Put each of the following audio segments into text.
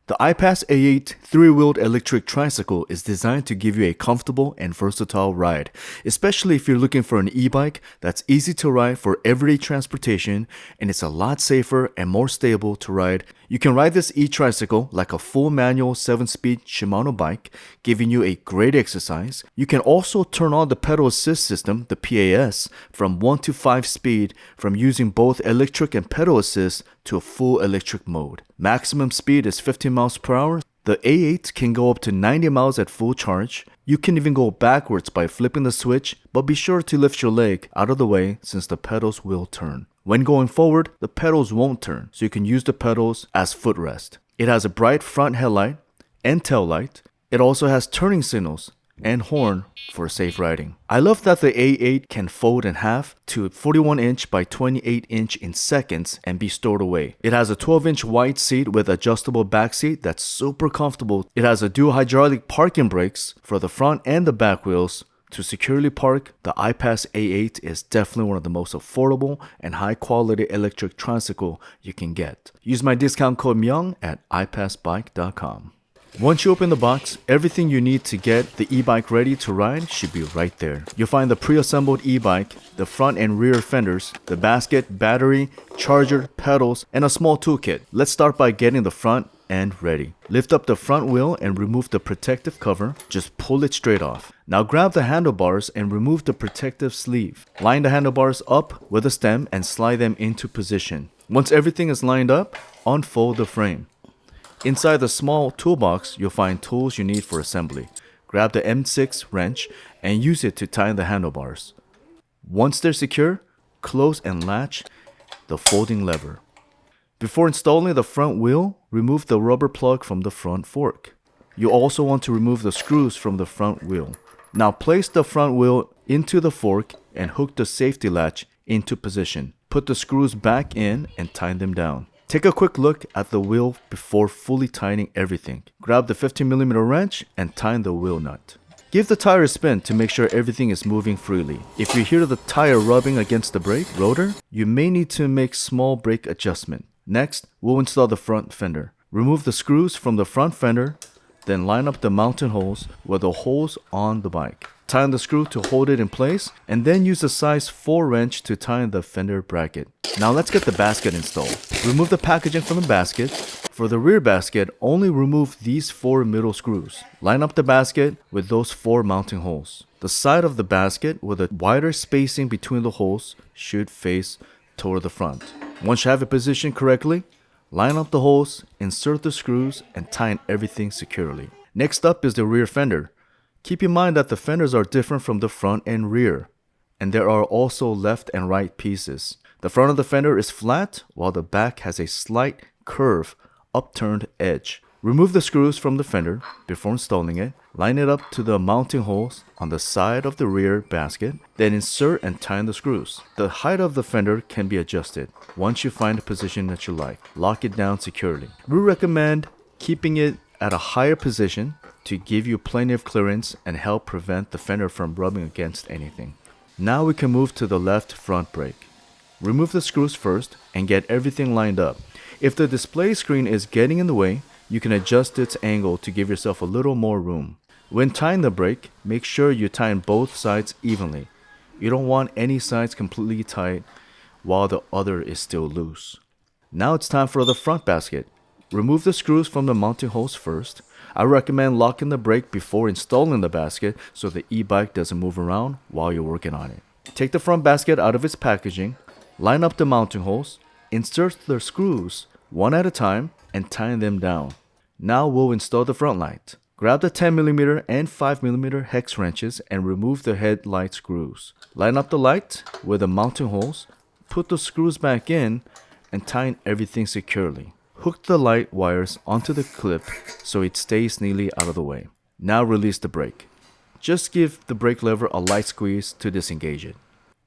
The Aipas A8 three-wheeled electric tricycle is designed to give you a comfortable and versatile ride, especially if you're looking for an e-bike that's easy to ride for everyday transportation and it's a lot safer and more stable to ride. You can ride this e-tricycle like a full manual 7-speed Shimano bike, giving you a great exercise. You can also turn on the pedal assist system, the PAS, from 1 to 5 speed from using both electric and pedal assist to a full electric mode. Maximum speed is 15 miles per hour. The A8 can go up to 90 miles at full charge. You can even go backwards by flipping the switch, but be sure to lift your leg out of the way since the pedals will turn. When going forward, the pedals won't turn, so you can use the pedals as footrest. It has a bright front headlight and tail light. It also has turning signals and horn for safe riding. I love that the A8 can fold in half to 41 inch by 28 inch in seconds and be stored away. It has a 12-inch wide seat with adjustable back seat that's super comfortable. It has a dual hydraulic parking brakes for the front and the back wheels. To securely park, the Aipas A8 is definitely one of the most affordable and high-quality electric tricycle you can get. Use my discount code MYOUNG at iPassBike.com. Once you open the box, everything you need to get the e-bike ready to ride should be right there. You'll find the pre-assembled e-bike, the front and rear fenders, the basket, battery, charger, pedals, and a small toolkit. Let's start by getting the front end ready. Lift up the front wheel and remove the protective cover. Just pull it straight off. Now grab the handlebars and remove the protective sleeve. Line the handlebars up with a stem and slide them into position. Once everything is lined up, unfold the frame. Inside the small toolbox, you'll find tools you need for assembly. Grab the M6 wrench and use it to tighten the handlebars. Once they're secure, close and latch the folding lever. Before installing the front wheel, remove the rubber plug from the front fork. You also want to remove the screws from the front wheel. Now place the front wheel into the fork and hook the safety latch into position. Put the screws back in and tighten them down. Take a quick look at the wheel before fully tightening everything. Grab the 15mm wrench and tighten the wheel nut. Give the tire a spin to make sure everything is moving freely. If you hear the tire rubbing against the brake rotor, you may need to make small brake adjustment. Next, we'll install the front fender. Remove the screws from the front fender, then line up the mounting holes with the holes on the bike. Tighten the screw to hold it in place, and then use the size 4 wrench to tighten the fender bracket. Now let's get the basket installed. Remove the packaging from the basket. For the rear basket, only remove these 4 middle screws. Line up the basket with those 4 mounting holes. The side of the basket with a wider spacing between the holes should face toward the front. Once you have it positioned correctly, line up the holes, insert the screws, and tighten everything securely. Next up is the rear fender. Keep in mind that the fenders are different from the front and rear, and there are also left and right pieces. The front of the fender is flat, while the back has a slight curve, upturned edge. Remove the screws from the fender before installing it. Line it up to the mounting holes on the side of the rear basket, then insert and tighten the screws. The height of the fender can be adjusted once you find a position that you like. Lock it down securely. We recommend keeping it at a higher position to give you plenty of clearance and help prevent the fender from rubbing against anything. Now we can move to the left front brake. Remove the screws first and get everything lined up. If the display screen is getting in the way, you can adjust its angle to give yourself a little more room. When tying the brake, make sure you tighten both sides evenly. You don't want any sides completely tight while the other is still loose. Now it's time for the front basket. Remove the screws from the mounting holes first. I recommend locking the brake before installing the basket so the e-bike doesn't move around while you're working on it. Take the front basket out of its packaging, line up the mounting holes, insert the screws one at a time, and tighten them down. Now we'll install the front light. Grab the 10mm and 5mm hex wrenches and remove the headlight screws. Line up the light with the mounting holes, put the screws back in, and tighten everything securely. Hook the light wires onto the clip so it stays neatly out of the way. Now release the brake. Just give the brake lever a light squeeze to disengage it.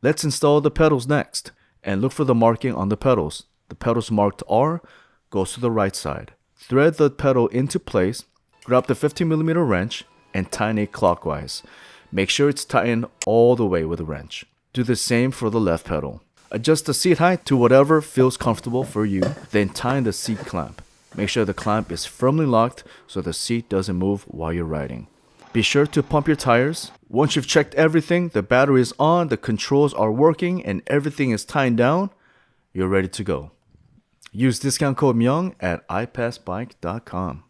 Let's install the pedals next, and look for the marking on the pedals. The pedals marked R goes to the right side. Thread the pedal into place, grab the 15mm wrench, and tighten it clockwise. Make sure it's tightened all the way with a wrench. Do the same for the left pedal. Adjust the seat height to whatever feels comfortable for you, then tighten the seat clamp. Make sure the clamp is firmly locked so the seat doesn't move while you're riding. Be sure to pump your tires. Once you've checked everything, the battery is on, the controls are working, and everything is tightened down, you're ready to go. Use discount code MYOUNG at iPassBike.com.